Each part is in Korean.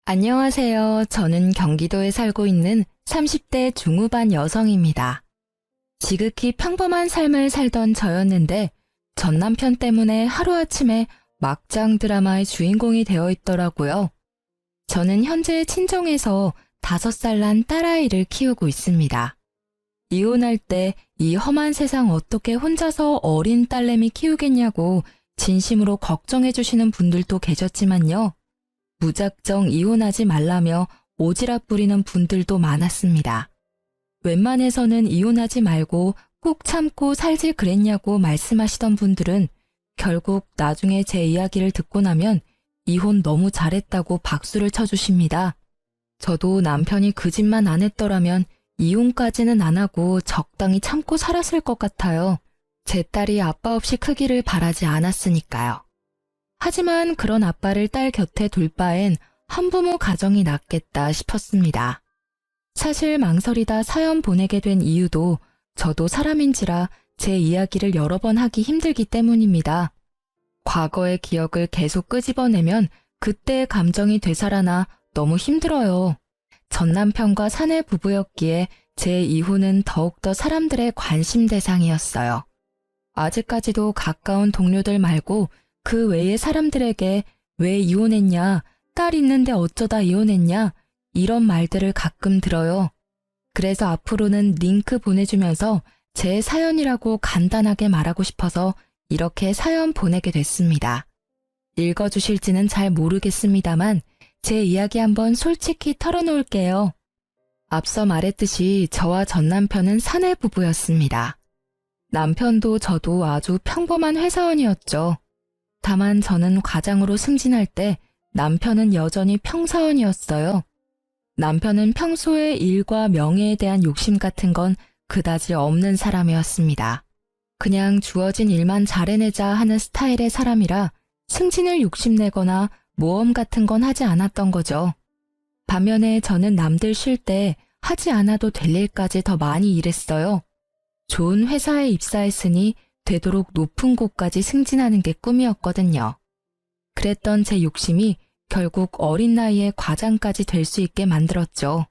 안녕하세요. 저는 경기도에 살고 있는 30대 중후반 여성입니다. 지극히 평범한 삶을 살던 저였는데 전 남편 때문에 하루아침에 막장 드라마의 주인공이 되어 있더라고요. 저는 현재 친정에서 5살 난 딸아이를 키우고 있습니다. 이혼할 때 이 험한 세상 어떻게 혼자서 어린 딸내미 키우겠냐고 진심으로 걱정해 주시는 분들도 계셨지만요. 무작정 이혼하지 말라며 오지랖 부리는 분들도 많았습니다. 웬만해서는 이혼하지 말고 꾹 참고 살지 그랬냐고 말씀하시던 분들은 결국 나중에 제 이야기를 듣고 나면 이혼 너무 잘했다고 박수를 쳐주십니다. 저도 남편이 그 짓만 안 했더라면 이혼까지는 안 하고 적당히 참고 살았을 것 같아요. 제 딸이 아빠 없이 크기를 바라지 않았으니까요. 하지만 그런 아빠를 딸 곁에 둘 바엔 한부모 가정이 낫겠다 싶었습니다. 사실 망설이다 사연 보내게 된 이유도 저도 사람인지라 제 이야기를 여러 번 하기 힘들기 때문입니다. 과거의 기억을 계속 끄집어내면 그때의 감정이 되살아나 너무 힘들어요. 전 남편과 사내 부부였기에 제 이혼은 더욱더 사람들의 관심 대상이었어요. 아직까지도 가까운 동료들 말고 그 외의 사람들에게 왜 이혼했냐, 딸 있는데 어쩌다 이혼했냐, 이런 말들을 가끔 들어요. 그래서 앞으로는 링크 보내주면서 제 사연이라고 간단하게 말하고 싶어서 이렇게 사연 보내게 됐습니다. 읽어주실지는 잘 모르겠습니다만 제 이야기 한번 솔직히 털어놓을게요. 앞서 말했듯이 저와 전 남편은 사내 부부였습니다. 남편도 저도 아주 평범한 회사원이었죠. 다만 저는 과장으로 승진할 때 남편은 여전히 평사원이었어요. 남편은 평소에 일과 명예에 대한 욕심 같은 건 그다지 없는 사람이었습니다. 그냥 주어진 일만 잘해내자 하는 스타일의 사람이라 승진을 욕심내거나 모험 같은 건 하지 않았던 거죠. 반면에 저는 남들 쉴 때 하지 않아도 될 일까지 더 많이 일했어요. 좋은 회사에 입사했으니 되도록 높은 곳까지 승진하는 게 꿈이었거든요. 그랬던 제 욕심이 결국 어린 나이에 과장까지 될 수 있게 만들었죠.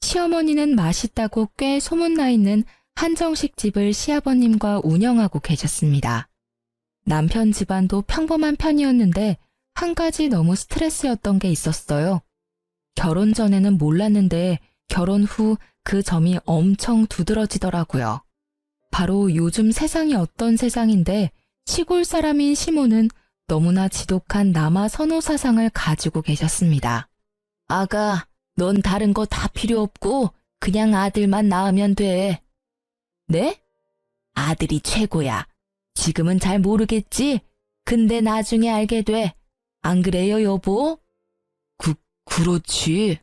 시어머니는 맛있다고 꽤 소문나 있는 한정식 집을 시아버님과 운영하고 계셨습니다. 남편 집안도 평범한 편이었는데 한 가지 너무 스트레스였던 게 있었어요. 결혼 전에는 몰랐는데 결혼 후 그 점이 엄청 두드러지더라고요. 바로 요즘 세상이 어떤 세상인데 시골 사람인 시모는 너무나 지독한 남아 선호 사상을 가지고 계셨습니다. 아가, 넌 다른 거 다 필요 없고 그냥 아들만 낳으면 돼. 네? 아들이 최고야. 지금은 잘 모르겠지? 근데 나중에 알게 돼. 안 그래요, 여보? 그렇지.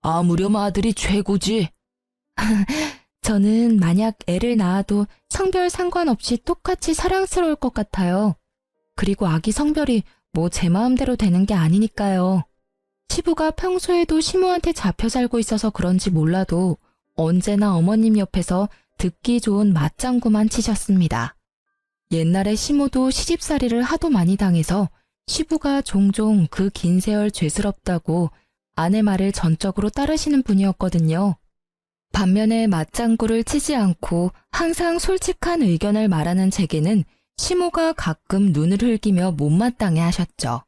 아무렴 아들이 최고지. 저는 만약 애를 낳아도 성별 상관없이 똑같이 사랑스러울 것 같아요. 그리고 아기 성별이 뭐 제 마음대로 되는 게 아니니까요. 시부가 평소에도 시모한테 잡혀 살고 있어서 그런지 몰라도 언제나 어머님 옆에서 듣기 좋은 맞장구만 치셨습니다. 옛날에 시모도 시집살이를 하도 많이 당해서 시부가 종종 그 긴 세월 죄스럽다고 아내 말을 전적으로 따르시는 분이었거든요. 반면에 맞장구를 치지 않고 항상 솔직한 의견을 말하는 제게는 시모가 가끔 눈을 흘기며 못마땅해 하셨죠.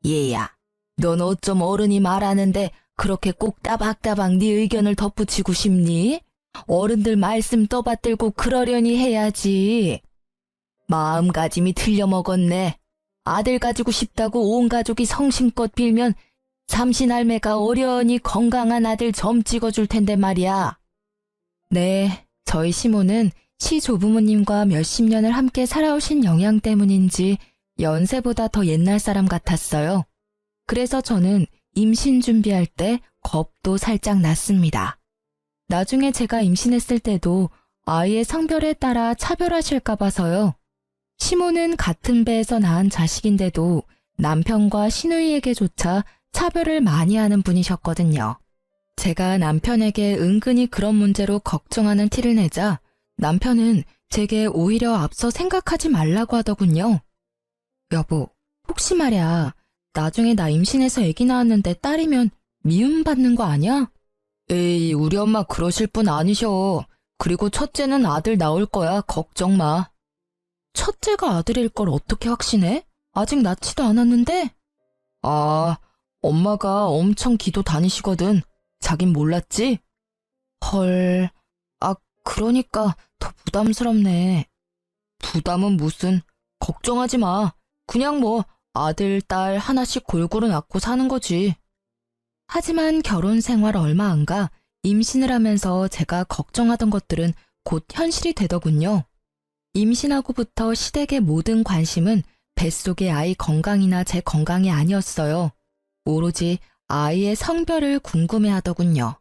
얘야, 넌 어쩜 어른이 말하는데 그렇게 꼭 따박따박 네 의견을 덧붙이고 싶니? 어른들 말씀 떠받들고 그러려니 해야지. 마음가짐이 틀려먹었네. 아들 가지고 싶다고 온 가족이 성심껏 빌면 삼신할매가 어련히 건강한 아들 점 찍어줄 텐데 말이야. 네, 저희 시모는 시조부모님과 몇십 년을 함께 살아오신 영향 때문인지 연세보다 더 옛날 사람 같았어요. 그래서 저는 임신 준비할 때 겁도 살짝 났습니다. 나중에 제가 임신했을 때도 아이의 성별에 따라 차별하실까 봐서요. 시모는 같은 배에서 낳은 자식인데도 남편과 시누이에게조차 차별을 많이 하는 분이셨거든요. 제가 남편에게 은근히 그런 문제로 걱정하는 티를 내자 남편은 제게 오히려 앞서 생각하지 말라고 하더군요. 여보, 혹시 말야 나중에 나 임신해서 아기 낳았는데 딸이면 미움받는 거 아니야? 에이, 우리 엄마 그러실 분 아니셔. 그리고 첫째는 아들 나올 거야. 걱정 마. 첫째가 아들일 걸 어떻게 확신해? 아직 낳지도 않았는데? 아, 엄마가 엄청 기도 다니시거든. 자긴 몰랐지? 헐, 그러니까 더 부담스럽네. 부담은 무슨, 걱정하지 마. 그냥 뭐 아들, 딸 하나씩 골고루 낳고 사는 거지. 하지만 결혼 생활 얼마 안 가 임신을 하면서 제가 걱정하던 것들은 곧 현실이 되더군요. 임신하고부터 시댁의 모든 관심은 뱃속의 아이 건강이나 제 건강이 아니었어요. 오로지 아이의 성별을 궁금해하더군요.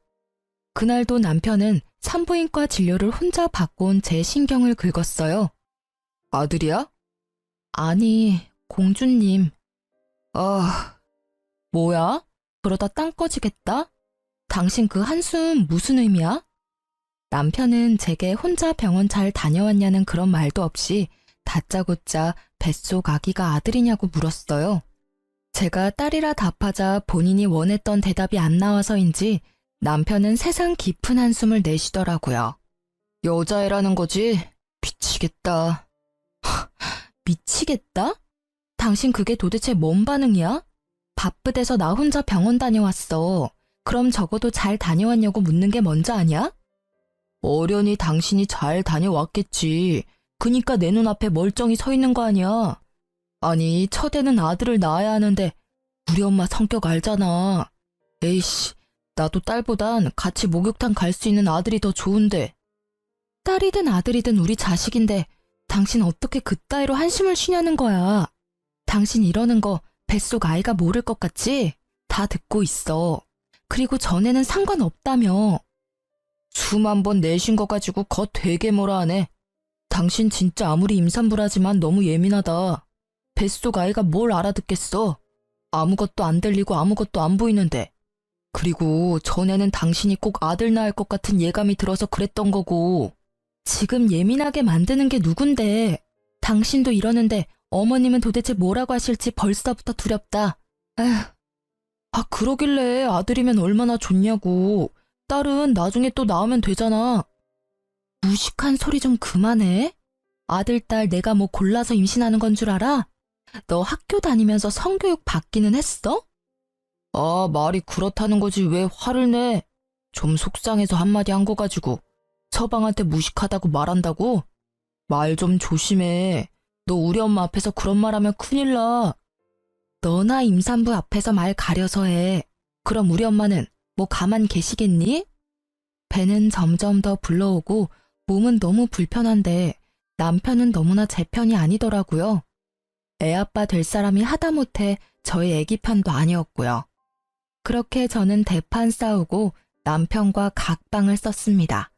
그날도 남편은 산부인과 진료를 혼자 받고 온 제 신경을 긁었어요. 아들이야? 아니, 공주님. 뭐야? 그러다 땅 꺼지겠다? 당신 그 한숨 무슨 의미야? 남편은 제게 혼자 병원 잘 다녀왔냐는 그런 말도 없이 다짜고짜 뱃속 아기가 아들이냐고 물었어요. 제가 딸이라 답하자 본인이 원했던 대답이 안 나와서인지 남편은 세상 깊은 한숨을 내쉬더라고요. 여자애라는 거지? 미치겠다. 미치겠다? 당신 그게 도대체 뭔 반응이야? 바쁘대서 나 혼자 병원 다녀왔어. 그럼 적어도 잘 다녀왔냐고 묻는 게 먼저 아니야? 어련히 당신이 잘 다녀왔겠지. 그니까 내 눈앞에 멀쩡히 서 있는 거 아니야. 아니, 첫애는 아들을 낳아야 하는데 우리 엄마 성격 알잖아. 에이씨, 나도 딸보단 같이 목욕탕 갈 수 있는 아들이 더 좋은데. 딸이든 아들이든 우리 자식인데 당신 어떻게 그따위로 한숨을 쉬냐는 거야. 당신 이러는 거 뱃속 아이가 모를 것 같지? 다 듣고 있어. 그리고 전에는 상관없다며. 수만 번 내쉰 거 가지고 거 되게 뭐라 하네. 당신 진짜 아무리 임산부라지만 너무 예민하다. 뱃속 아이가 뭘 알아듣겠어. 아무것도 안 들리고 아무것도 안 보이는데. 그리고 전에는 당신이 꼭 아들 낳을 것 같은 예감이 들어서 그랬던 거고. 지금 예민하게 만드는 게 누군데. 당신도 이러는데 어머님은 도대체 뭐라고 하실지 벌써부터 두렵다. 에휴. 그러길래 아들이면 얼마나 좋냐고. 딸은 나중에 또 낳으면 되잖아. 무식한 소리 좀 그만해. 아들, 딸 내가 뭐 골라서 임신하는 건 줄 알아? 너 학교 다니면서 성교육 받기는 했어? 말이 그렇다는 거지 왜 화를 내? 좀 속상해서 한마디 한 거 가지고 처방한테 무식하다고 말한다고? 말 좀 조심해. 너 우리 엄마 앞에서 그런 말 하면 큰일 나. 너나 임산부 앞에서 말 가려서 해. 그럼 우리 엄마는 뭐 가만 계시겠니? 배는 점점 더 불러오고 몸은 너무 불편한데 남편은 너무나 제 편이 아니더라고요. 애아빠 될 사람이 하다못해 저희 애기 편도 아니었고요. 그렇게 저는 대판 싸우고 남편과 각방을 썼습니다.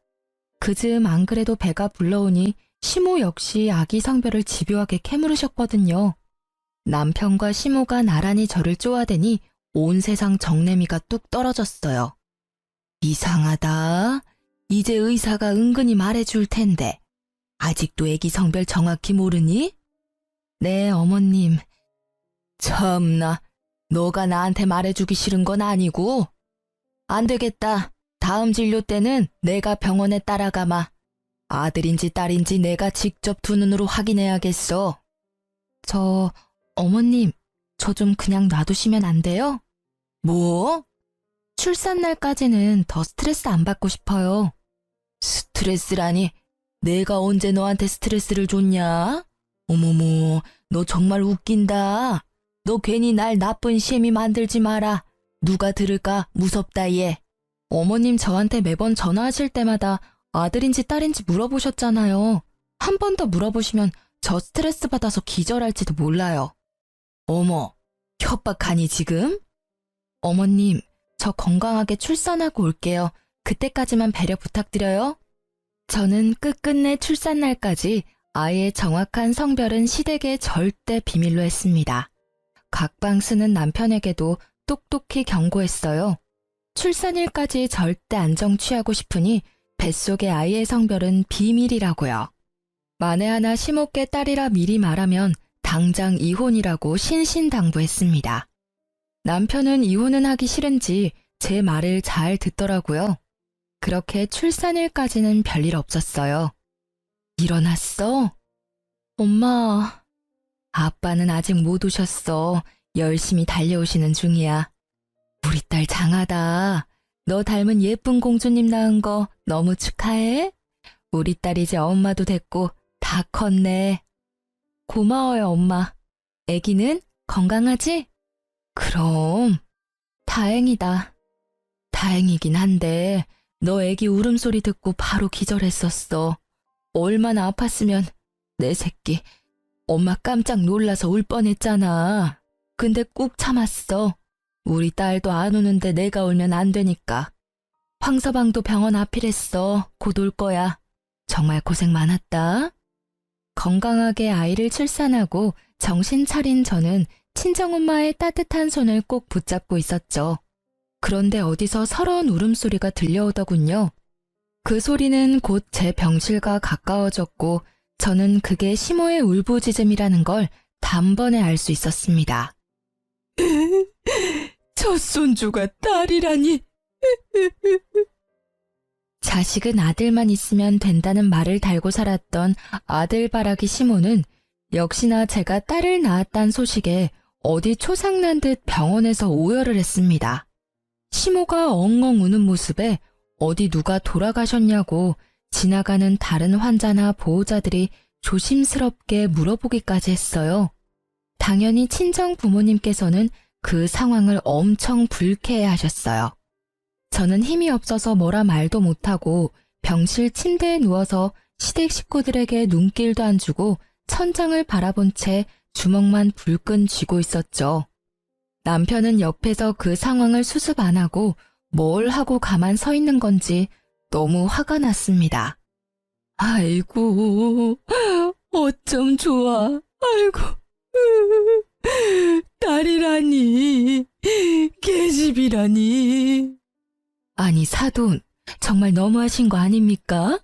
그즈음 안 그래도 배가 불러오니 시모 역시 아기 성별을 집요하게 캐물으셨거든요. 남편과 시모가 나란히 저를 쪼아대니 온 세상 정내미가 뚝 떨어졌어요. 이상하다. 이제 의사가 은근히 말해줄 텐데 아직도 애기 성별 정확히 모르니? 네, 어머님. 참나, 너가 나한테 말해주기 싫은 건 아니고? 안 되겠다. 다음 진료 때는 내가 병원에 따라가마. 아들인지 딸인지 내가 직접 두 눈으로 확인해야겠어. 어머님, 저 좀 그냥 놔두시면 안 돼요? 뭐? 출산 날까지는 더 스트레스 안 받고 싶어요. 스트레스라니? 내가 언제 너한테 스트레스를 줬냐? 어머머, 너 정말 웃긴다. 너 괜히 날 나쁜 셈이 만들지 마라. 누가 들을까 무섭다 얘. 어머님 저한테 매번 전화하실 때마다 아들인지 딸인지 물어보셨잖아요. 한 번 더 물어보시면 저 스트레스 받아서 기절할지도 몰라요. 어머, 협박하니 지금? 어머님, 저 건강하게 출산하고 올게요. 그때까지만 배려 부탁드려요. 저는 끝끝내 출산 날까지 아이의 정확한 성별은 시댁에 절대 비밀로 했습니다. 각방 쓰는 남편에게도 똑똑히 경고했어요. 출산일까지 절대 안정 취하고 싶으니 뱃속의 아이의 성별은 비밀이라고요. 만에 하나 시모께 딸이라 미리 말하면 당장 이혼이라고 신신당부했습니다. 남편은 이혼은 하기 싫은지 제 말을 잘 듣더라고요. 그렇게 출산일까지는 별일 없었어요. 일어났어? 엄마, 아빠는 아직 못 오셨어. 열심히 달려오시는 중이야. 우리 딸 장하다. 너 닮은 예쁜 공주님 낳은 거 너무 축하해. 우리 딸 이제 엄마도 됐고 다 컸네. 고마워요, 엄마. 애기는 건강하지? 그럼 다행이다. 다행이긴 한데 너 애기 울음소리 듣고 바로 기절했었어. 얼마나 아팠으면 내 새끼. 엄마 깜짝 놀라서 울 뻔했잖아. 근데 꾹 참았어. 우리 딸도 안 우는데 내가 울면 안 되니까. 황서방도 병원 앞이랬어. 곧 올 거야. 정말 고생 많았다. 건강하게 아이를 출산하고 정신 차린 저는 친정엄마의 따뜻한 손을 꼭 붙잡고 있었죠. 그런데 어디서 서러운 울음소리가 들려오더군요. 그 소리는 곧 제 병실과 가까워졌고 저는 그게 시모의 울부짖음이라는 걸 단번에 알 수 있었습니다. 첫 손주가 딸이라니. 자식은 아들만 있으면 된다는 말을 달고 살았던 아들바라기 시모는 역시나 제가 딸을 낳았다는 소식에 어디 초상난 듯 병원에서 오열을 했습니다. 시모가 엉엉 우는 모습에 어디 누가 돌아가셨냐고 지나가는 다른 환자나 보호자들이 조심스럽게 물어보기까지 했어요. 당연히 친정 부모님께서는 그 상황을 엄청 불쾌해하셨어요. 저는 힘이 없어서 뭐라 말도 못하고 병실 침대에 누워서 시댁 식구들에게 눈길도 안 주고 천장을 바라본 채 주먹만 불끈 쥐고 있었죠. 남편은 옆에서 그 상황을 수습 안 하고 뭘 하고 가만 서 있는 건지 너무 화가 났습니다. 아이고, 어쩜 좋아. 아이고, 딸이라니, 계집이라니. 아니, 사돈, 정말 너무하신 거 아닙니까?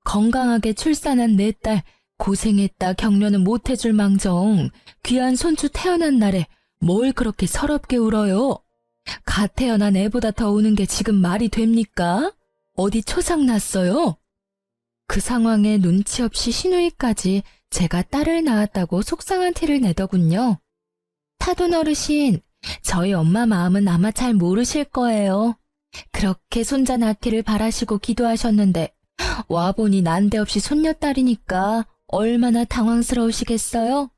건강하게 출산한 내 딸 고생했다 격려는 못해줄 망정 귀한 손주 태어난 날에 뭘 그렇게 서럽게 울어요? 갓 태어난 애보다 더 우는 게 지금 말이 됩니까? 어디 초상 났어요? 그 상황에 눈치 없이 시누이까지 제가 딸을 낳았다고 속상한 티를 내더군요. 사돈 어르신, 저희 엄마 마음은 아마 잘 모르실 거예요. 그렇게 손자 낳기를 바라시고 기도하셨는데 와보니 난데없이 손녀딸이니까 얼마나 당황스러우시겠어요?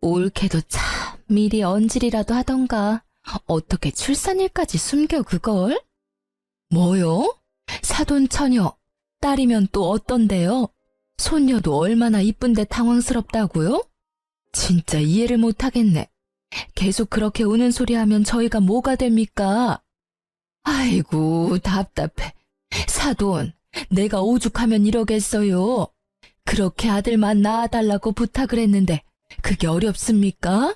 올케도 참 미리 언질이라도 하던가 어떻게 출산일까지 숨겨 그걸? 뭐요? 사돈 처녀, 딸이면 또 어떤데요? 손녀도 얼마나 이쁜데 당황스럽다고요? 진짜 이해를 못하겠네. 계속 그렇게 우는 소리 하면 저희가 뭐가 됩니까? 아이고 답답해. 사돈, 내가 오죽하면 이러겠어요. 그렇게 아들만 낳아달라고 부탁을 했는데 그게 어렵습니까?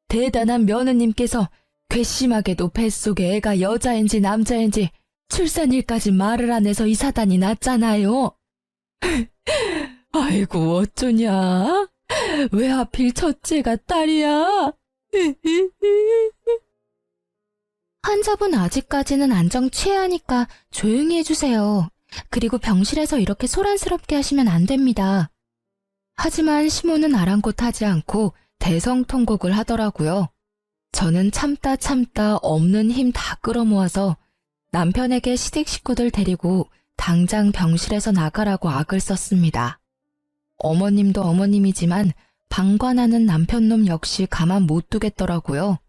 대단한 며느님께서 괘씸하게도 뱃속에 애가 여자인지 남자인지 출산일까지 말을 안 해서 이 사단이 났잖아요. 아이고 어쩌냐? 왜 하필 첫째가 딸이야? 환자분 아직까지는 안정 취하니까 조용히 해주세요. 그리고 병실에서 이렇게 소란스럽게 하시면 안 됩니다. 하지만 시모는 아랑곳하지 않고 대성통곡을 하더라고요. 저는 참다 없는 힘 다 끌어모아서 남편에게 시댁 식구들 데리고 당장 병실에서 나가라고 악을 썼습니다. 어머님도 어머님이지만 방관하는 남편놈 역시 가만 못 두겠더라고요.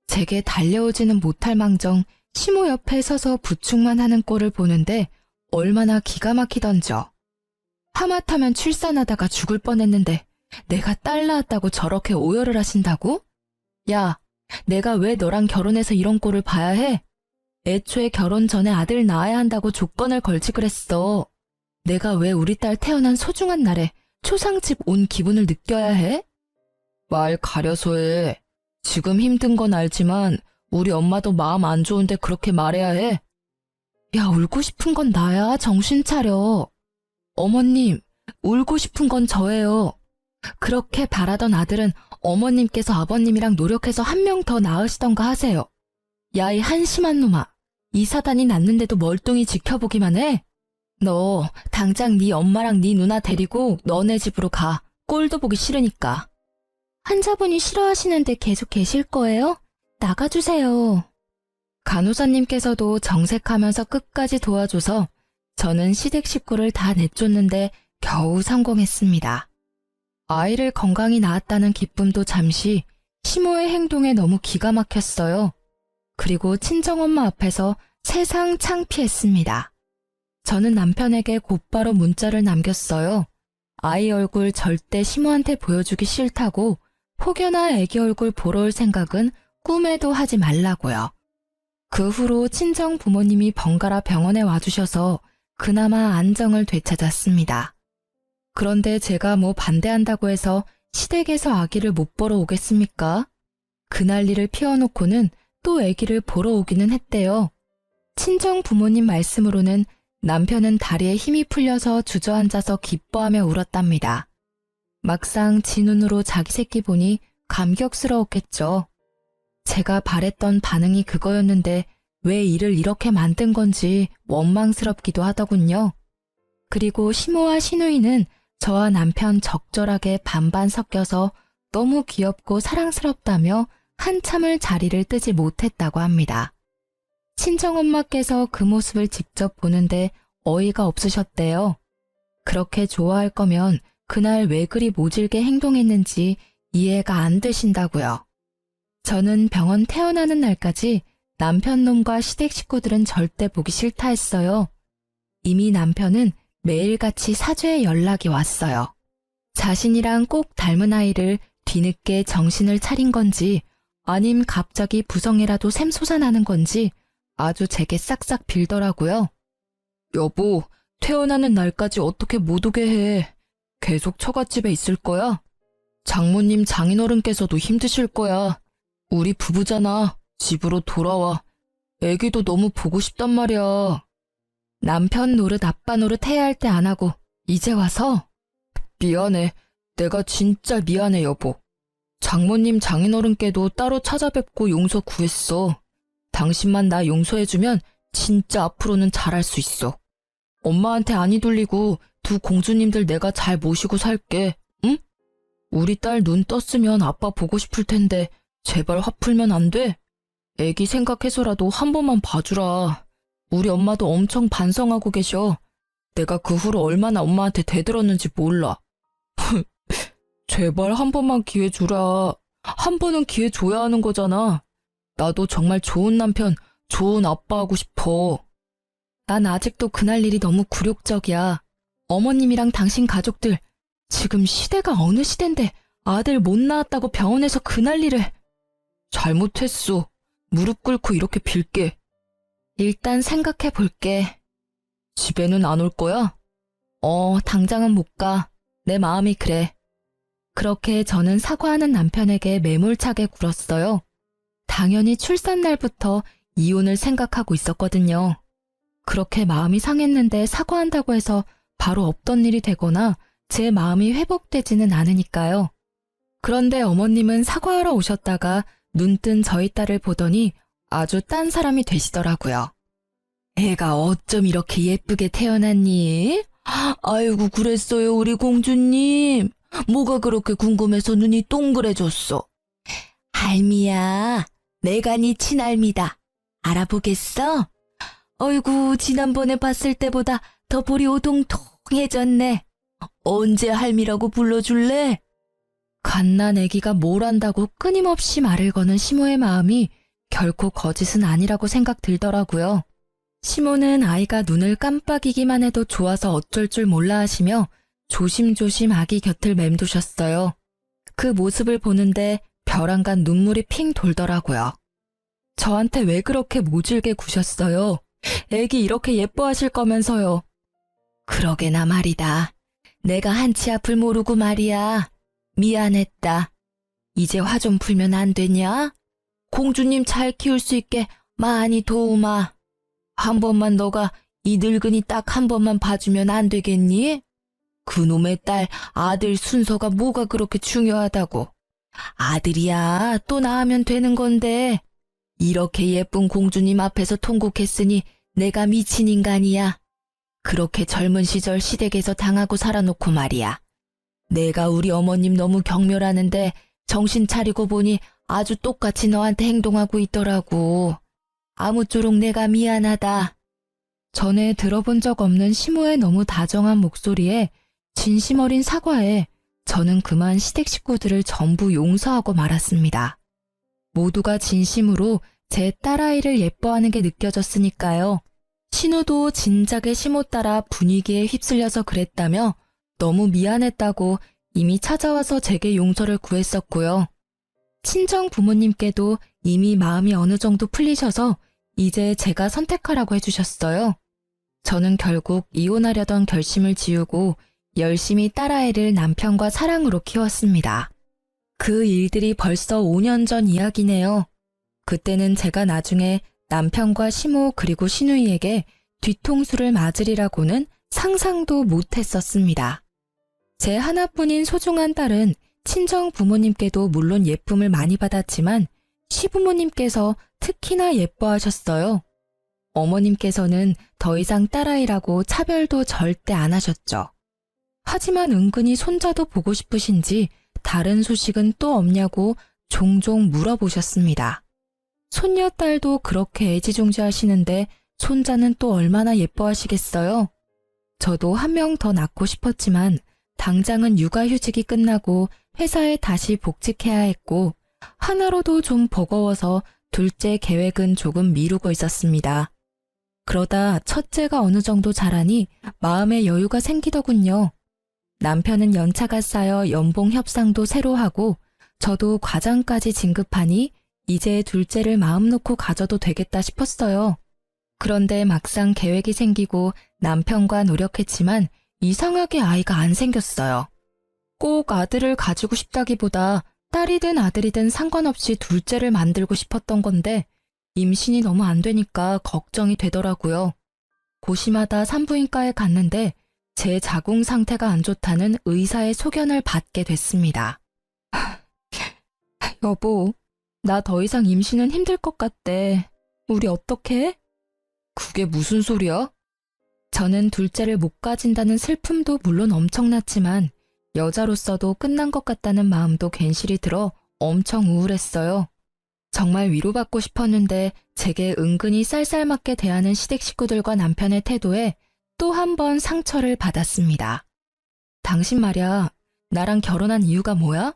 제게 달려오지는 못할 망정 시모 옆에 서서 부축만 하는 꼴을 보는데 얼마나 기가 막히던져. 하마터면 출산하다가 죽을 뻔했는데 내가 딸 낳았다고 저렇게 오열을 하신다고? 야, 내가 왜 너랑 결혼해서 이런 꼴을 봐야 해? 애초에 결혼 전에 아들 낳아야 한다고 조건을 걸지 그랬어. 내가 왜 우리 딸 태어난 소중한 날에 초상집 온 기분을 느껴야 해? 말 가려서 해. 지금 힘든 건 알지만 우리 엄마도 마음 안 좋은데 그렇게 말해야 해. 야, 울고 싶은 건 나야. 정신 차려. 어머님, 울고 싶은 건 저예요. 그렇게 바라던 아들은 어머님께서 아버님이랑 노력해서 한 명 더 낳으시던가 하세요. 야, 이 한심한 놈아. 이 사단이 났는데도 멀뚱히 지켜보기만 해? 너 당장 네 엄마랑 네 누나 데리고 너네 집으로 가. 꼴도 보기 싫으니까. 환자분이 싫어하시는데 계속 계실 거예요? 나가주세요. 간호사님께서도 정색하면서 끝까지 도와줘서 저는 시댁 식구를 다 내쫓는데 겨우 성공했습니다. 아이를 건강히 낳았다는 기쁨도 잠시 시모의 행동에 너무 기가 막혔어요. 그리고 친정엄마 앞에서 세상 창피했습니다. 저는 남편에게 곧바로 문자를 남겼어요. 아이 얼굴 절대 시모한테 보여주기 싫다고 혹여나 애기 얼굴 보러 올 생각은 꿈에도 하지 말라고요. 그 후로 친정 부모님이 번갈아 병원에 와주셔서 그나마 안정을 되찾았습니다. 그런데 제가 뭐 반대한다고 해서 시댁에서 아기를 못 보러 오겠습니까? 그 난리를 피워놓고는 또 아기를 보러 오기는 했대요. 친정 부모님 말씀으로는 남편은 다리에 힘이 풀려서 주저앉아서 기뻐하며 울었답니다. 막상 지 눈으로 자기 새끼 보니 감격스러웠겠죠. 제가 바랬던 반응이 그거였는데 왜 일을 이렇게 만든 건지 원망스럽기도 하더군요. 그리고 시모와 시누이는 저와 남편 적절하게 반반 섞여서 너무 귀엽고 사랑스럽다며 한참을 자리를 뜨지 못했다고 합니다. 친정엄마께서 그 모습을 직접 보는데 어이가 없으셨대요. 그렇게 좋아할 거면 그날 왜 그리 모질게 행동했는지 이해가 안 되신다고요. 저는 병원 태어나는 날까지 남편 놈과 시댁 식구들은 절대 보기 싫다 했어요. 이미 남편은 매일같이 사죄의 연락이 왔어요. 자신이랑 꼭 닮은 아이를 뒤늦게 정신을 차린 건지 아님 갑자기 부성이라도 샘솟아나는 건지 아주 제게 싹싹 빌더라고요. 여보, 태어나는 날까지 어떻게 못 오게 해. 계속 처갓집에 있을 거야? 장모님 장인어른께서도 힘드실 거야. 우리 부부잖아. 집으로 돌아와. 애기도 너무 보고 싶단 말이야. 남편 노릇 아빠 노릇 해야 할 때 안 하고 이제 와서? 미안해. 내가 진짜 미안해 여보. 장모님 장인어른께도 따로 찾아뵙고 용서 구했어. 당신만 나 용서해주면 진짜 앞으로는 잘할 수 있어. 엄마한테 안이 돌리고 두 공주님들 내가 잘 모시고 살게. 응? 우리 딸 눈 떴으면 아빠 보고 싶을 텐데 제발 화 풀면 안 돼? 애기 생각해서라도 한 번만 봐주라. 우리 엄마도 엄청 반성하고 계셔. 내가 그 후로 얼마나 엄마한테 대들었는지 몰라. 제발 한 번만 기회 주라. 한 번은 기회 줘야 하는 거잖아. 나도 정말 좋은 남편, 좋은 아빠 하고 싶어. 난 아직도 그날 일이 너무 굴욕적이야. 어머님이랑 당신 가족들, 지금 시대가 어느 시대인데 아들 못 낳았다고 병원에서 그 난리를. 잘못했어. 무릎 꿇고 이렇게 빌게. 일단 생각해 볼게. 집에는 안 올 거야? 당장은 못 가. 내 마음이 그래. 그렇게 저는 사과하는 남편에게 매몰차게 굴었어요. 당연히 출산 날부터 이혼을 생각하고 있었거든요. 그렇게 마음이 상했는데 사과한다고 해서 바로 없던 일이 되거나 제 마음이 회복되지는 않으니까요. 그런데 어머님은 사과하러 오셨다가 눈뜬 저희 딸을 보더니 아주 딴 사람이 되시더라고요. 애가 어쩜 이렇게 예쁘게 태어났니? 아이고 그랬어요 우리 공주님. 뭐가 그렇게 궁금해서 눈이 동그래졌어. 할미야, 내가 네 친할미다. 알아보겠어? 어이구 지난번에 봤을 때보다 더 볼이 오동통해졌네. 언제 할미라고 불러줄래? 갓난 애기가 뭘 안다고 끊임없이 말을 거는 시모의 마음이 결코 거짓은 아니라고 생각 들더라고요. 시모는 아이가 눈을 깜빡이기만 해도 좋아서 어쩔 줄 몰라 하시며 조심조심 아기 곁을 맴도셨어요. 그 모습을 보는데 벼랑간 눈물이 핑 돌더라고요. 저한테 왜 그렇게 모질게 구셨어요? 애기 이렇게 예뻐하실 거면서요. 그러게나 말이다. 내가 한치 앞을 모르고 말이야. 미안했다. 이제 화 좀 풀면 안 되냐? 공주님 잘 키울 수 있게 많이 도우마. 한 번만 너가 이 늙은이 딱 한 번만 봐주면 안 되겠니? 그놈의 딸 아들 순서가 뭐가 그렇게 중요하다고. 아들이야, 또 낳으면 되는 건데. 이렇게 예쁜 공주님 앞에서 통곡했으니 내가 미친 인간이야. 그렇게 젊은 시절 시댁에서 당하고 살아놓고 말이야. 내가 우리 어머님 너무 경멸하는데 정신 차리고 보니 아주 똑같이 너한테 행동하고 있더라고. 아무쪼록 내가 미안하다. 전에 들어본 적 없는 시모의 너무 다정한 목소리에 진심 어린 사과에 저는 그만 시댁 식구들을 전부 용서하고 말았습니다. 모두가 진심으로 제 딸아이를 예뻐하는 게 느껴졌으니까요. 신우도 진작에 시모 따라 분위기에 휩쓸려서 그랬다며 너무 미안했다고 이미 찾아와서 제게 용서를 구했었고요. 친정 부모님께도 이미 마음이 어느 정도 풀리셔서 이제 제가 선택하라고 해주셨어요. 저는 결국 이혼하려던 결심을 지우고 열심히 딸아이를 남편과 사랑으로 키웠습니다. 그 일들이 벌써 5년 전 이야기네요. 그때는 제가 나중에 남편과 시모 그리고 시누이에게 뒤통수를 맞으리라고는 상상도 못했었습니다. 제 하나뿐인 소중한 딸은 친정 부모님께도 물론 예쁨을 많이 받았지만 시부모님께서 특히나 예뻐하셨어요. 어머님께서는 더 이상 딸아이라고 차별도 절대 안 하셨죠. 하지만 은근히 손자도 보고 싶으신지 다른 소식은 또 없냐고 종종 물어보셨습니다. 손녀딸도 그렇게 애지중지하시는데 손자는 또 얼마나 예뻐하시겠어요? 저도 한 명 더 낳고 싶었지만 당장은 육아휴직이 끝나고 회사에 다시 복직해야 했고 하나로도 좀 버거워서 둘째 계획은 조금 미루고 있었습니다. 그러다 첫째가 어느 정도 자라니 마음의 여유가 생기더군요. 남편은 연차가 쌓여 연봉 협상도 새로 하고 저도 과장까지 진급하니 이제 둘째를 마음 놓고 가져도 되겠다 싶었어요. 그런데 막상 계획이 생기고 남편과 노력했지만 이상하게 아이가 안 생겼어요. 꼭 아들을 가지고 싶다기보다 딸이든 아들이든 상관없이 둘째를 만들고 싶었던 건데 임신이 너무 안 되니까 걱정이 되더라고요. 고심하다 산부인과에 갔는데 제 자궁 상태가 안 좋다는 의사의 소견을 받게 됐습니다. 여보, 나 더 이상 임신은 힘들 것 같대. 우리 어떡해? 그게 무슨 소리야? 저는 둘째를 못 가진다는 슬픔도 물론 엄청났지만 여자로서도 끝난 것 같다는 마음도 괜시리 들어 엄청 우울했어요. 정말 위로받고 싶었는데 제게 은근히 쌀쌀맞게 대하는 시댁 식구들과 남편의 태도에 또 한 번 상처를 받았습니다. 당신 말야, 나랑 결혼한 이유가 뭐야?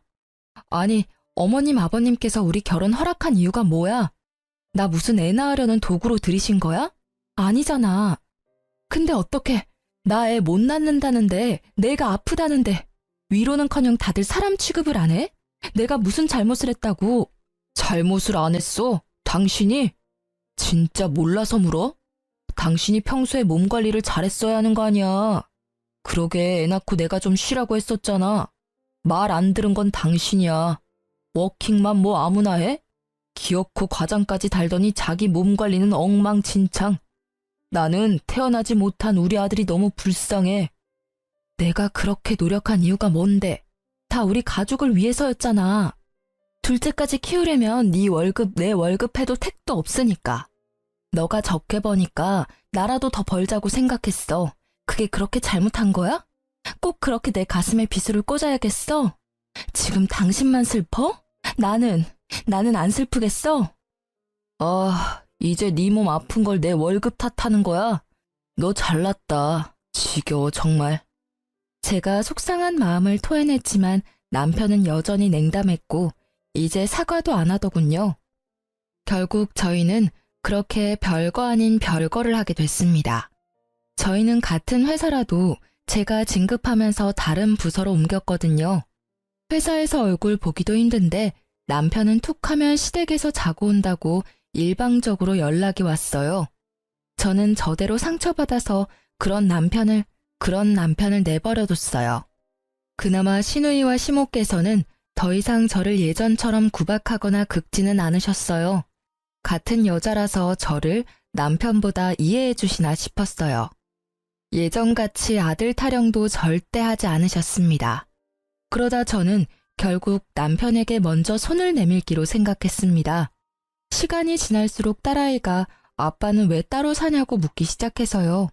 아니, 어머님 아버님께서 우리 결혼 허락한 이유가 뭐야? 나 무슨 애 낳으려는 도구로 들이신 거야? 아니잖아. 근데 어떻게 나 애 못 낳는다는데 내가 아프다는데 위로는커녕 다들 사람 취급을 안 해? 내가 무슨 잘못을 했다고? 잘못을 안 했어? 당신이? 진짜 몰라서 물어? 당신이 평소에 몸 관리를 잘했어야 하는 거 아니야. 그러게 애 낳고 내가 좀 쉬라고 했었잖아. 말 안 들은 건 당신이야. 워킹맘 뭐 아무나 해? 기어코 과장까지 달더니 자기 몸 관리는 엉망진창. 나는 태어나지 못한 우리 아들이 너무 불쌍해. 내가 그렇게 노력한 이유가 뭔데? 다 우리 가족을 위해서였잖아. 둘째까지 키우려면 네 월급 내 월급 해도 택도 없으니까. 너가 적게 버니까 나라도 더 벌자고 생각했어. 그게 그렇게 잘못한 거야? 꼭 그렇게 내 가슴에 비수를 꽂아야겠어? 지금 당신만 슬퍼? 나는 안 슬프겠어? 아, 이제 네 몸 아픈 걸 내 월급 탓하는 거야? 너 잘났다. 지겨워 정말. 제가 속상한 마음을 토해냈지만 남편은 여전히 냉담했고 이제 사과도 안 하더군요. 결국 저희는 그렇게 별거 아닌 별거를 하게 됐습니다. 저희는 같은 회사라도 제가 진급하면서 다른 부서로 옮겼거든요. 회사에서 얼굴 보기도 힘든데 남편은 툭하면 시댁에서 자고 온다고 일방적으로 연락이 왔어요. 저는 저대로 상처받아서 그런 남편을 내버려뒀어요. 그나마 시누이와 시모께서는 더 이상 저를 예전처럼 구박하거나 긁지는 않으셨어요. 같은 여자라서 저를 남편보다 이해해 주시나 싶었어요. 예전같이 아들 타령도 절대 하지 않으셨습니다. 그러다 저는 결국 남편에게 먼저 손을 내밀기로 생각했습니다. 시간이 지날수록 딸아이가 아빠는 왜 따로 사냐고 묻기 시작해서요.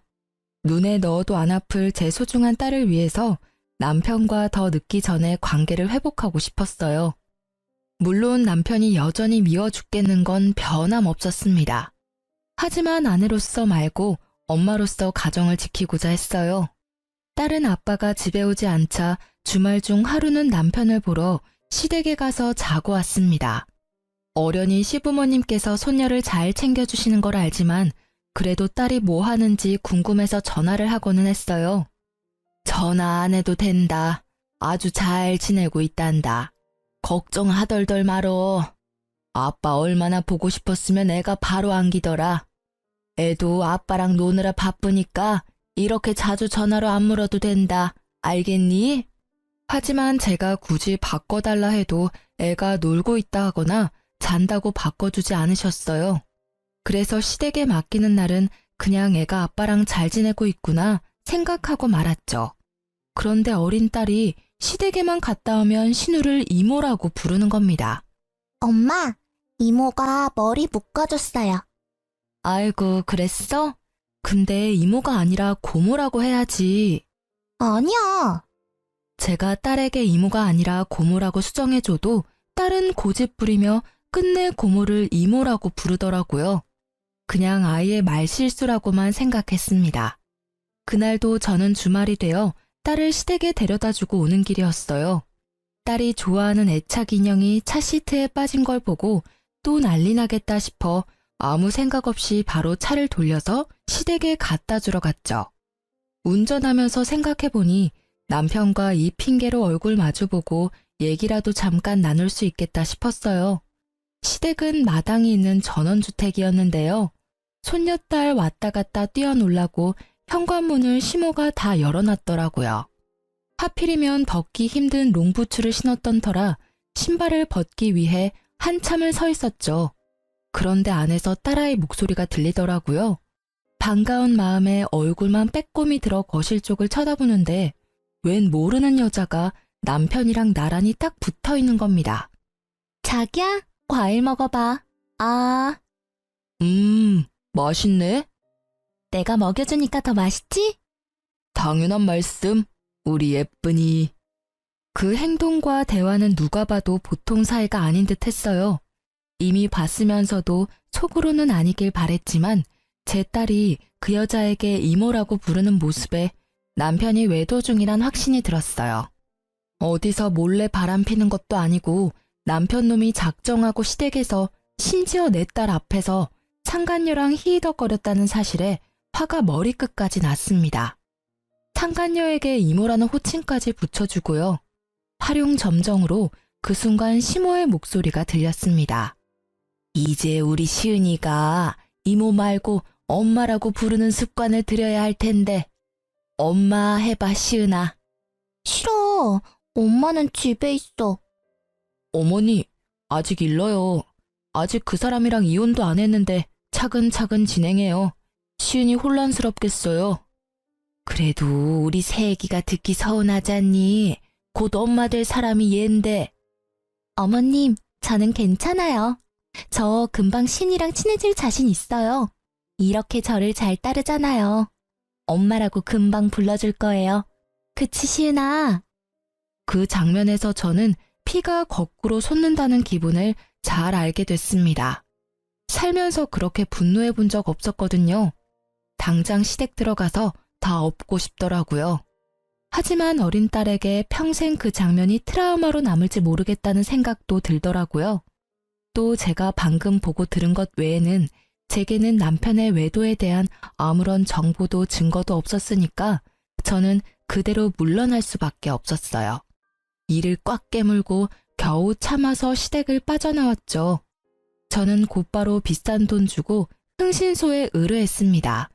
눈에 넣어도 안 아플 제 소중한 딸을 위해서 남편과 더 늦기 전에 관계를 회복하고 싶었어요. 물론 남편이 여전히 미워 죽겠는 건 변함없었습니다. 하지만 아내로서 말고 엄마로서 가정을 지키고자 했어요. 딸은 아빠가 집에 오지 않자 주말 중 하루는 남편을 보러 시댁에 가서 자고 왔습니다. 어련히 시부모님께서 손녀를 잘 챙겨주시는 걸 알지만 그래도 딸이 뭐 하는지 궁금해서 전화를 하고는 했어요. 전화 안 해도 된다. 아주 잘 지내고 있단다. 걱정하덜덜 말어. 아빠 얼마나 보고 싶었으면 애가 바로 안기더라. 애도 아빠랑 노느라 바쁘니까 이렇게 자주 전화로 안 물어도 된다. 알겠니? 하지만 제가 굳이 바꿔달라 해도 애가 놀고 있다 하거나 잔다고 바꿔주지 않으셨어요. 그래서 시댁에 맡기는 날은 그냥 애가 아빠랑 잘 지내고 있구나 생각하고 말았죠. 그런데 어린 딸이 시댁에만 갔다 오면 신우를 이모라고 부르는 겁니다. 엄마, 이모가 머리 묶어줬어요. 아이고, 그랬어? 근데 이모가 아니라 고모라고 해야지. 아니야. 제가 딸에게 이모가 아니라 고모라고 수정해줘도 딸은 고집 부리며 끝내 고모를 이모라고 부르더라고요. 그냥 아이의 말실수라고만 생각했습니다. 그날도 저는 주말이 되어 딸을 시댁에 데려다주고 오는 길이었어요. 딸이 좋아하는 애착 인형이 차 시트에 빠진 걸 보고 또 난리 나겠다 싶어 아무 생각 없이 바로 차를 돌려서 시댁에 갖다 주러 갔죠. 운전하면서 생각해보니 남편과 이 핑계로 얼굴 마주보고 얘기라도 잠깐 나눌 수 있겠다 싶었어요. 시댁은 마당이 있는 전원주택이었는데요. 손녀딸 왔다 갔다 뛰어놀라고 현관문을 시모가 다 열어놨더라고요. 하필이면 벗기 힘든 롱부츠를 신었던 터라 신발을 벗기 위해 한참을 서 있었죠. 그런데 안에서 딸아이 목소리가 들리더라고요. 반가운 마음에 얼굴만 빼꼼히 들어 거실 쪽을 쳐다보는데 웬 모르는 여자가 남편이랑 나란히 딱 붙어 있는 겁니다. 자기야, 과일 먹어봐. 아, 맛있네? 내가 먹여주니까 더 맛있지? 당연한 말씀, 우리 예쁜이. 그 행동과 대화는 누가 봐도 보통 사이가 아닌 듯 했어요. 이미 봤으면서도 속으로는 아니길 바랬지만 제 딸이 그 여자에게 이모라고 부르는 모습에 남편이 외도 중이란 확신이 들었어요. 어디서 몰래 바람 피는 것도 아니고 남편 놈이 작정하고 시댁에서 심지어 내 딸 앞에서 상간녀랑 히히덕거렸다는 사실에 화가 머리끝까지 났습니다. 상간녀에게 이모라는 호칭까지 붙여주고요. 활용점정으로 그 순간 시모의 목소리가 들렸습니다. 이제 우리 시은이가 이모 말고 엄마라고 부르는 습관을 들여야 할 텐데. 엄마 해봐, 시은아. 싫어. 엄마는 집에 있어. 어머니, 아직 일러요. 아직 그 사람이랑 이혼도 안 했는데 차근차근 진행해요. 시은이 혼란스럽겠어요. 그래도 우리 새애기가 듣기 서운하잖니. 곧 엄마 될 사람이 얜데. 어머님, 저는 괜찮아요. 저 금방 신이랑 친해질 자신 있어요. 이렇게 저를 잘 따르잖아요. 엄마라고 금방 불러줄 거예요. 그치, 시은아? 그 장면에서 저는 피가 거꾸로 솟는다는 기분을 잘 알게 됐습니다. 살면서 그렇게 분노해 본 적 없었거든요. 당장 시댁 들어가서 다 엎고 싶더라고요. 하지만 어린 딸에게 평생 그 장면이 트라우마로 남을지 모르겠다는 생각도 들더라고요. 또 제가 방금 보고 들은 것 외에는 제게는 남편의 외도에 대한 아무런 정보도 증거도 없었으니까 저는 그대로 물러날 수밖에 없었어요. 이를 꽉 깨물고 겨우 참아서 시댁을 빠져나왔죠. 저는 곧바로 비싼 돈 주고 흥신소에 의뢰했습니다.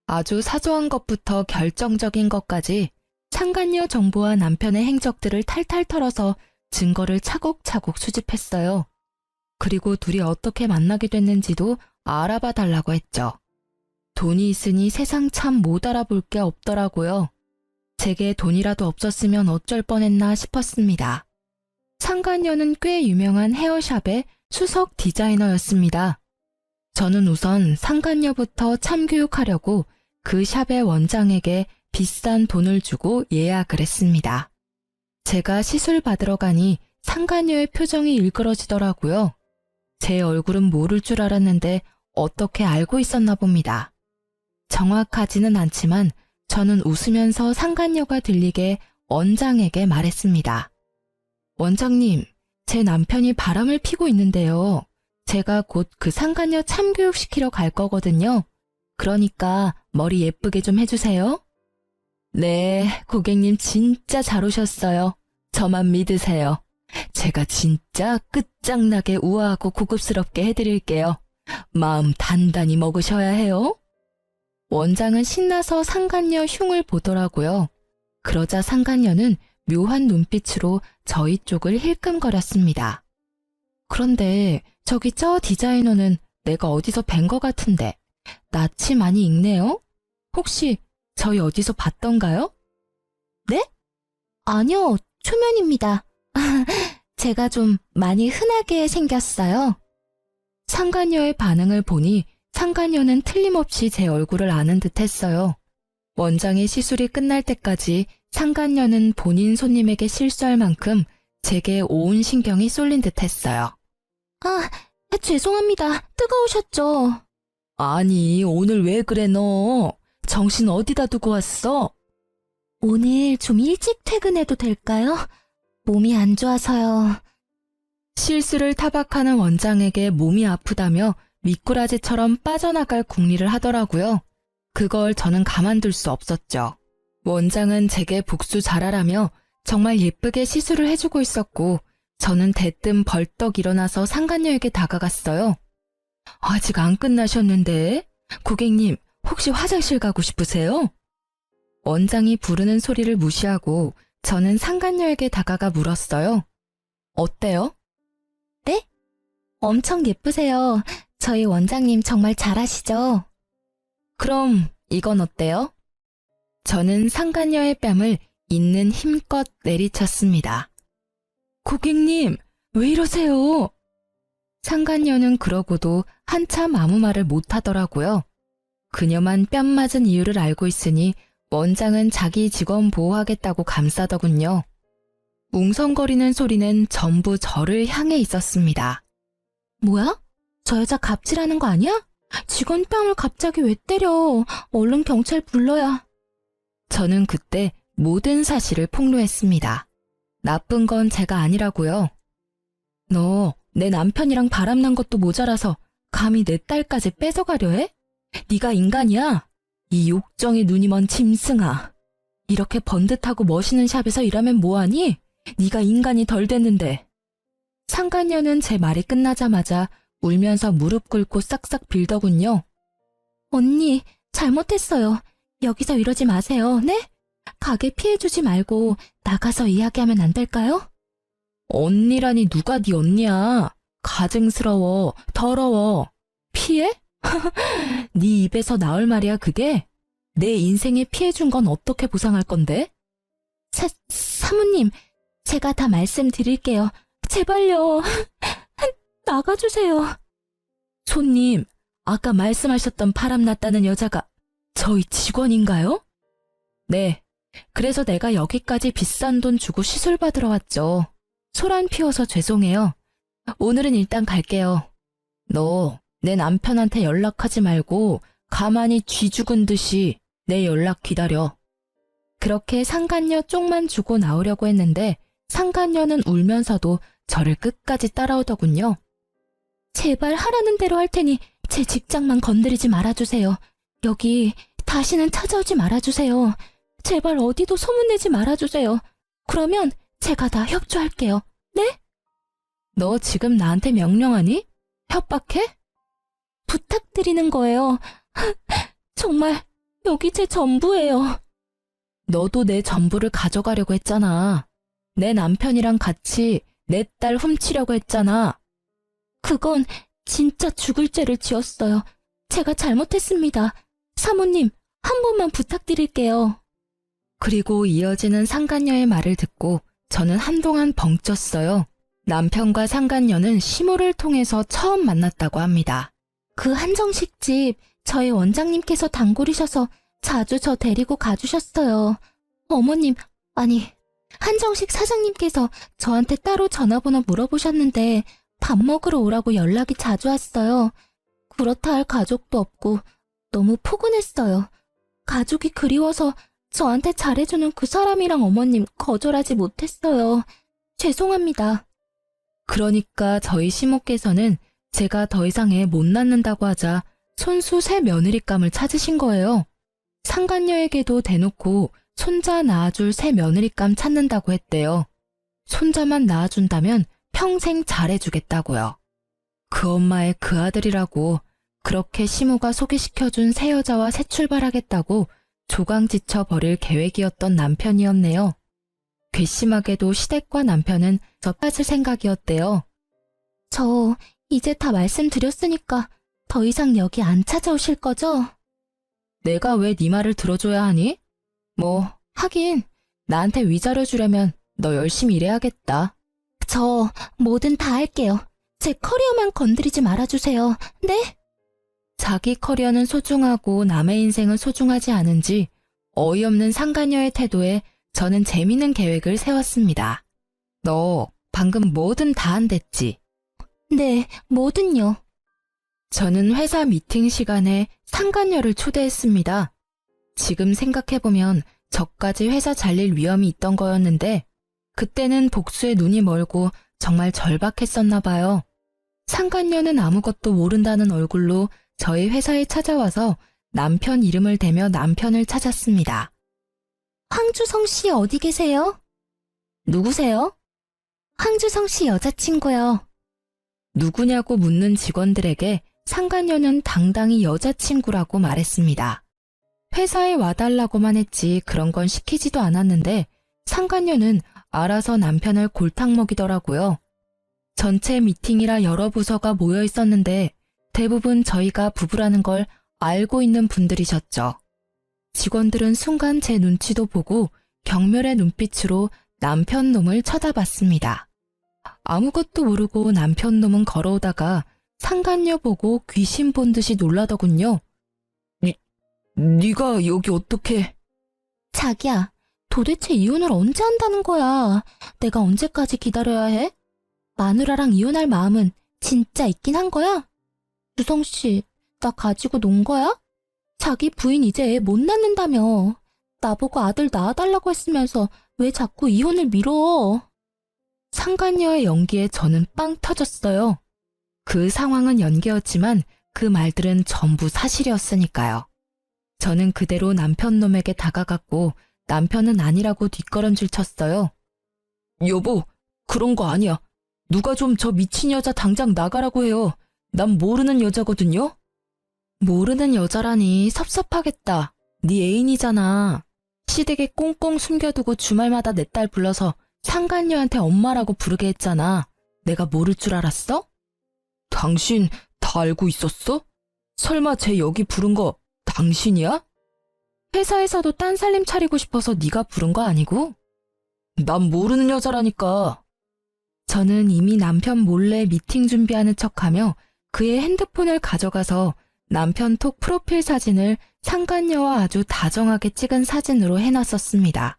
아주 사소한 것부터 결정적인 것까지 상간녀 정보와 남편의 행적들을 탈탈 털어서 증거를 차곡차곡 수집했어요. 그리고 둘이 어떻게 만나게 됐는지도 알아봐 달라고 했죠. 돈이 있으니 세상 참 못 알아볼 게 없더라고요. 제게 돈이라도 없었으면 어쩔 뻔했나 싶었습니다. 상간녀는 꽤 유명한 헤어샵의 수석 디자이너였습니다. 저는 우선 상간녀부터 참교육하려고 그 샵의 원장에게 비싼 돈을 주고 예약을 했습니다. 제가 시술 받으러 가니 상간녀의 표정이 일그러지더라고요. 제 얼굴은 모를 줄 알았는데 어떻게 알고 있었나 봅니다. 정확하지는 않지만 저는 웃으면서 상간녀가 들리게 원장에게 말했습니다. 원장님, 제 남편이 바람을 피고 있는데요. 제가 곧 그 상간녀 참교육시키러 갈 거거든요. 그러니까 머리 예쁘게 좀 해주세요. 네, 고객님 진짜 잘 오셨어요. 저만 믿으세요. 제가 진짜 끝장나게 우아하고 고급스럽게 해드릴게요. 마음 단단히 먹으셔야 해요. 원장은 신나서 상간녀 흉을 보더라고요. 그러자 상간녀는 묘한 눈빛으로 저희 쪽을 힐끔거렸습니다. 그런데 저기 저 디자이너는 내가 어디서 뵌 것 같은데 낯이 많이 익네요? 혹시 저희 어디서 봤던가요? 네? 아니요, 초면입니다. 제가 좀 많이 흔하게 생겼어요. 상간녀의 반응을 보니 상간녀는 틀림없이 제 얼굴을 아는 듯 했어요. 원장의 시술이 끝날 때까지 상간녀는 본인 손님에게 실수할 만큼 제게 온 신경이 쏠린 듯 했어요. 아, 죄송합니다. 뜨거우셨죠? 아니, 오늘 왜 그래 너? 정신 어디다 두고 왔어? 오늘 좀 일찍 퇴근해도 될까요? 몸이 안 좋아서요. 실수를 타박하는 원장에게 몸이 아프다며 미꾸라지처럼 빠져나갈 궁리를 하더라고요. 그걸 저는 가만둘 수 없었죠. 원장은 제게 복수 잘하라며 정말 예쁘게 시술을 해주고 있었고 저는 대뜸 벌떡 일어나서 상간녀에게 다가갔어요. 아직 안 끝나셨는데? 고객님, 혹시 화장실 가고 싶으세요? 원장이 부르는 소리를 무시하고 저는 상간녀에게 다가가 물었어요. 어때요? 네? 엄청 예쁘세요. 저희 원장님 정말 잘하시죠? 그럼 이건 어때요? 저는 상간녀의 뺨을 있는 힘껏 내리쳤습니다. 고객님, 왜 이러세요? 상간녀는 그러고도 한참 아무 말을 못하더라고요. 그녀만 뺨 맞은 이유를 알고 있으니 원장은 자기 직원 보호하겠다고 감싸더군요. 웅성거리는 소리는 전부 저를 향해 있었습니다. 뭐야? 저 여자 갑질하는 거 아니야? 직원 뺨을 갑자기 왜 때려? 얼른 경찰 불러야. 저는 그때 모든 사실을 폭로했습니다. 나쁜 건 제가 아니라고요. 너 내 남편이랑 바람난 것도 모자라서 감히 내 딸까지 뺏어가려 해? 네가 인간이야? 이 욕정의 눈이 먼 짐승아. 이렇게 번듯하고 멋있는 샵에서 일하면 뭐하니? 네가 인간이 덜 됐는데. 상간녀는 제 말이 끝나자마자 울면서 무릎 꿇고 싹싹 빌더군요. 언니, 잘못했어요. 여기서 이러지 마세요, 네? 가게 피해주지 말고 나가서 이야기하면 안 될까요? 언니라니 누가 네 언니야. 가증스러워, 더러워. 피해? 네 입에서 나올 말이야 그게? 내 인생에 피해준 건 어떻게 보상할 건데? 사모님, 제가 다 말씀드릴게요. 제발요. 나가주세요. 손님, 아까 말씀하셨던 바람났다는 여자가 저희 직원인가요? 네, 그래서 내가 여기까지 비싼 돈 주고 시술 받으러 왔죠. 소란 피워서 죄송해요. 오늘은 일단 갈게요. 너 내 남편한테 연락하지 말고 가만히 쥐 죽은 듯이 내 연락 기다려. 그렇게 상간녀 쪽만 주고 나오려고 했는데 상간녀는 울면서도 저를 끝까지 따라오더군요. 제발 하라는 대로 할 테니 제 직장만 건드리지 말아주세요. 여기 다시는 찾아오지 말아주세요. 제발 어디도 소문내지 말아주세요. 그러면 제가 다 협조할게요. 네? 너 지금 나한테 명령하니? 협박해? 부탁드리는 거예요. 정말 여기 제 전부예요. 너도 내 전부를 가져가려고 했잖아. 내 남편이랑 같이 내 딸 훔치려고 했잖아. 그건 진짜 죽을 죄를 지었어요. 제가 잘못했습니다. 사모님, 한 번만 부탁드릴게요. 그리고 이어지는 상간녀의 말을 듣고 저는 한동안 벙쪘어요. 남편과 상간녀는 시모를 통해서 처음 만났다고 합니다. 그 한정식 집 저희 원장님께서 단골이셔서 자주 저 데리고 가주셨어요. 어머님, 아니, 한정식 사장님께서 저한테 따로 전화번호 물어보셨는데 밥 먹으러 오라고 연락이 자주 왔어요. 그렇다 할 가족도 없고 너무 포근했어요. 가족이 그리워서 저한테 잘해주는 그 사람이랑 어머님 거절하지 못했어요. 죄송합니다. 그러니까 저희 시모께서는 제가 더 이상 애 못 낳는다고 하자 손수 새 며느리감을 찾으신 거예요. 상간녀에게도 대놓고 손자 낳아줄 새 며느리감 찾는다고 했대요. 손자만 낳아준다면 평생 잘해주겠다고요. 그 엄마의 그 아들이라고 그렇게 시모가 소개시켜준 새 여자와 새 출발하겠다고 조강지쳐 버릴 계획이었던 남편이었네요. 괘씸하게도 시댁과 남편은 저 빠질 생각이었대요. 저 이제 다 말씀드렸으니까 더 이상 여기 안 찾아오실 거죠? 내가 왜 네 말을 들어줘야 하니? 뭐 하긴 나한테 위자료 주려면 너 열심히 일해야겠다. 저 뭐든 다 할게요. 제 커리어만 건드리지 말아주세요. 네? 자기 커리어는 소중하고 남의 인생은 소중하지 않은지 어이없는 상간녀의 태도에 저는 재미있는 계획을 세웠습니다. 너 방금 뭐든 다 한댔지? 네, 뭐든요. 저는 회사 미팅 시간에 상간녀를 초대했습니다. 지금 생각해보면 저까지 회사 잘릴 위험이 있던 거였는데 그때는 복수에 눈이 멀고 정말 절박했었나 봐요. 상간녀는 아무것도 모른다는 얼굴로 저희 회사에 찾아와서 남편 이름을 대며 남편을 찾았습니다. 황주성 씨 어디 계세요? 누구세요? 황주성 씨 여자친구요. 누구냐고 묻는 직원들에게 상간녀는 당당히 여자친구라고 말했습니다. 회사에 와달라고만 했지 그런 건 시키지도 않았는데 상간녀는 알아서 남편을 골탕 먹이더라고요. 전체 미팅이라 여러 부서가 모여 있었는데 대부분 저희가 부부라는 걸 알고 있는 분들이셨죠. 직원들은 순간 제 눈치도 보고 경멸의 눈빛으로 남편 놈을 쳐다봤습니다. 아무것도 모르고 남편 놈은 걸어오다가 상간녀 보고 귀신 본 듯이 놀라더군요. 네가 여기 어떻게... 자기야, 도대체 이혼을 언제 한다는 거야? 내가 언제까지 기다려야 해? 마누라랑 이혼할 마음은 진짜 있긴 한 거야? 주성 씨, 나 가지고 논 거야? 자기 부인 이제 애 못 낳는다며. 나보고 아들 낳아달라고 했으면서 왜 자꾸 이혼을 미뤄? 상간녀의 연기에 저는 빵 터졌어요. 그 상황은 연기였지만 그 말들은 전부 사실이었으니까요. 저는 그대로 남편 놈에게 다가갔고 남편은 아니라고 뒷걸음질 쳤어요. 여보, 그런 거 아니야. 누가 좀 저 미친 여자 당장 나가라고 해요. 난 모르는 여자거든요. 모르는 여자라니 섭섭하겠다. 네 애인이잖아. 시댁에 꽁꽁 숨겨두고 주말마다 내 딸 불러서 상간녀한테 엄마라고 부르게 했잖아. 내가 모를 줄 알았어? 당신 다 알고 있었어? 설마 쟤 여기 부른 거 당신이야? 회사에서도 딴 살림 차리고 싶어서 네가 부른 거 아니고? 난 모르는 여자라니까. 저는 이미 남편 몰래 미팅 준비하는 척하며 그의 핸드폰을 가져가서 남편 톡 프로필 사진을 상간녀와 아주 다정하게 찍은 사진으로 해놨었습니다.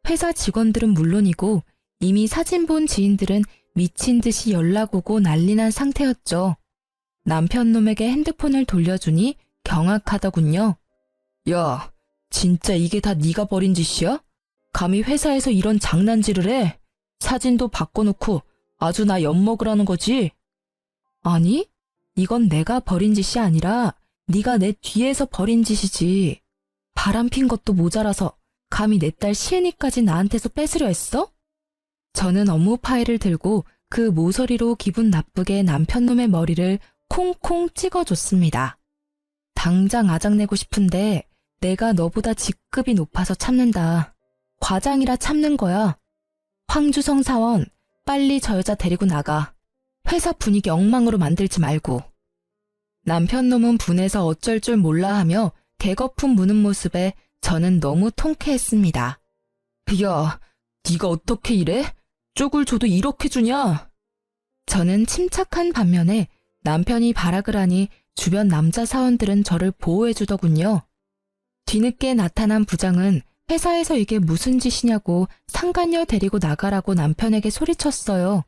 회사 직원들은 물론이고 이미 사진 본 지인들은 미친 듯이 연락 오고 난리 난 상태였죠. 남편 놈에게 핸드폰을 돌려주니 경악하더군요. 야, 진짜 이게 다 네가 벌인 짓이야? 감히 회사에서 이런 장난질을 해? 사진도 바꿔놓고 아주 나 엿먹으라는 거지? 아니, 이건 내가 벌인 짓이 아니라 네가 내 뒤에서 벌인 짓이지. 바람핀 것도 모자라서 감히 내 딸 시은이까지 나한테서 뺏으려 했어? 저는 업무 파일을 들고 그 모서리로 기분 나쁘게 남편 놈의 머리를 콩콩 찍어줬습니다. 당장 아작내고 싶은데 내가 너보다 직급이 높아서 참는다. 과장이라 참는 거야. 황주성 사원, 빨리 저 여자 데리고 나가. 회사 분위기 엉망으로 만들지 말고. 남편 놈은 분해서 어쩔 줄 몰라 하며 개거품 무는 모습에 저는 너무 통쾌했습니다. 야, 네가 어떻게 이래? 쪽을 줘도 이렇게 주냐? 저는 침착한 반면에 남편이 발악을 하니 주변 남자 사원들은 저를 보호해주더군요. 뒤늦게 나타난 부장은 회사에서 이게 무슨 짓이냐고 상간녀 데리고 나가라고 남편에게 소리쳤어요.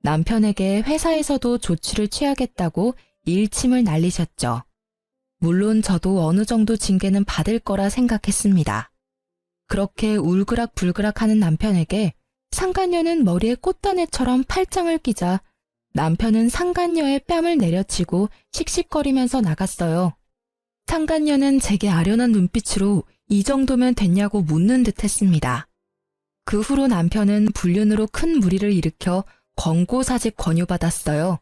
남편에게 회사에서도 조치를 취하겠다고 일침을 날리셨죠. 물론 저도 어느 정도 징계는 받을 거라 생각했습니다. 그렇게 울그락불그락하는 남편에게 상간녀는 머리에 꽃다네처럼 팔짱을 끼자 남편은 상간녀의 뺨을 내려치고 씩씩거리면서 나갔어요. 상간녀는 제게 아련한 눈빛으로 이 정도면 됐냐고 묻는 듯 했습니다. 그 후로 남편은 불륜으로 큰 무리를 일으켜 권고사직 권유받았어요.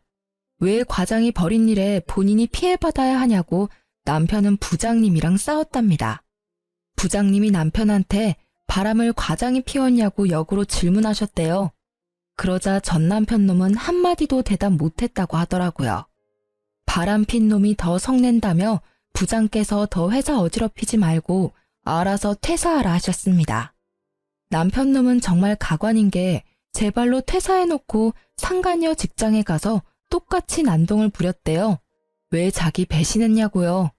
왜 과장이 벌인 일에 본인이 피해받아야 하냐고 남편은 부장님이랑 싸웠답니다. 부장님이 남편한테 바람을 과장이 피웠냐고 역으로 질문하셨대요. 그러자 전 남편 놈은 한마디도 대답 못했다고 하더라고요. 바람 핀 놈이 더 성낸다며 부장께서 더 회사 어지럽히지 말고 알아서 퇴사하라 하셨습니다. 남편 놈은 정말 가관인 게 제 발로 퇴사해놓고 상간녀 직장에 가서 똑같이 난동을 부렸대요. 왜 자기 배신했냐고요.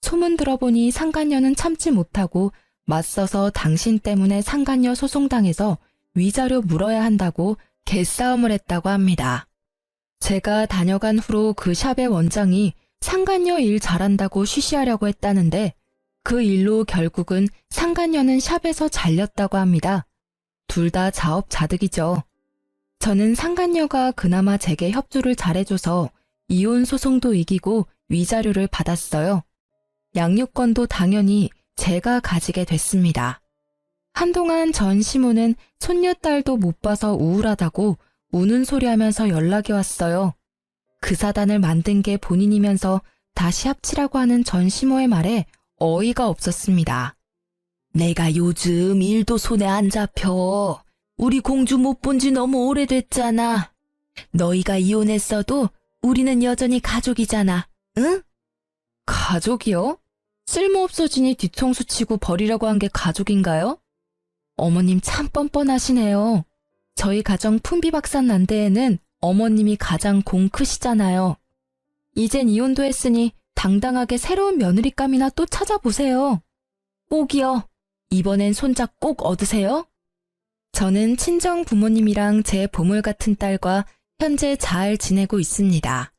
소문 들어보니 상간녀는 참지 못하고 맞서서 당신 때문에 상간녀 소송당해서 위자료 물어야 한다고 개싸움을 했다고 합니다. 제가 다녀간 후로 그 샵의 원장이 상간녀 일 잘한다고 쉬쉬하려고 했다는데 그 일로 결국은 상간녀는 샵에서 잘렸다고 합니다. 둘 다 자업자득이죠. 저는 상간녀가 그나마 제게 협조를 잘해줘서 이혼 소송도 이기고 위자료를 받았어요. 양육권도 당연히 제가 가지게 됐습니다. 한동안 전 시모는 손녀딸도 못 봐서 우울하다고 우는 소리 하면서 연락이 왔어요. 그 사단을 만든 게 본인이면서 다시 합치라고 하는 전 시모의 말에 어이가 없었습니다. 내가 요즘 일도 손에 안 잡혀. 우리 공주 못 본 지 너무 오래됐잖아. 너희가 이혼했어도 우리는 여전히 가족이잖아. 응? 가족이요? 쓸모없어지니 뒤통수 치고 버리라고 한 게 가족인가요? 어머님 참 뻔뻔하시네요. 저희 가정 풍비박산 난 데에는 어머님이 가장 공 크시잖아요. 이젠 이혼도 했으니 당당하게 새로운 며느리감이나 또 찾아보세요. 꼭이요. 이번엔 손자 꼭 얻으세요. 저는 친정 부모님이랑 제 보물 같은 딸과 현재 잘 지내고 있습니다.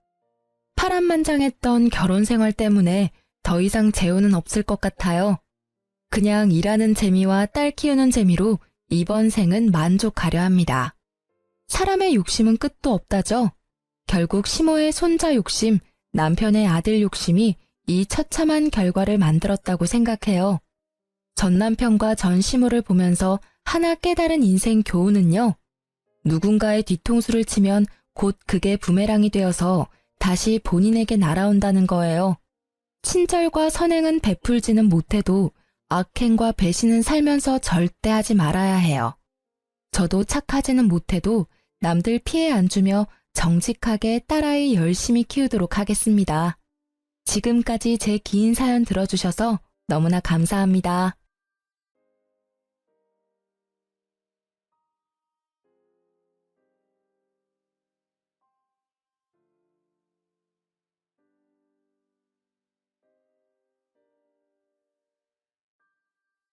파란만장했던 결혼 생활 때문에 더 이상 재혼은 없을 것 같아요. 그냥 일하는 재미와 딸 키우는 재미로 이번 생은 만족하려 합니다. 사람의 욕심은 끝도 없다죠. 결국 시모의 손자 욕심, 남편의 아들 욕심이 이 처참한 결과를 만들었다고 생각해요. 전 남편과 전 시모를 보면서 하나 깨달은 인생 교훈은요. 누군가의 뒤통수를 치면 곧 그게 부메랑이 되어서 다시 본인에게 날아온다는 거예요. 친절과 선행은 베풀지는 못해도 악행과 배신은 살면서 절대 하지 말아야 해요. 저도 착하지는 못해도 남들 피해 안 주며 정직하게 딸아이 열심히 키우도록 하겠습니다. 지금까지 제 긴 사연 들어주셔서 너무나 감사합니다.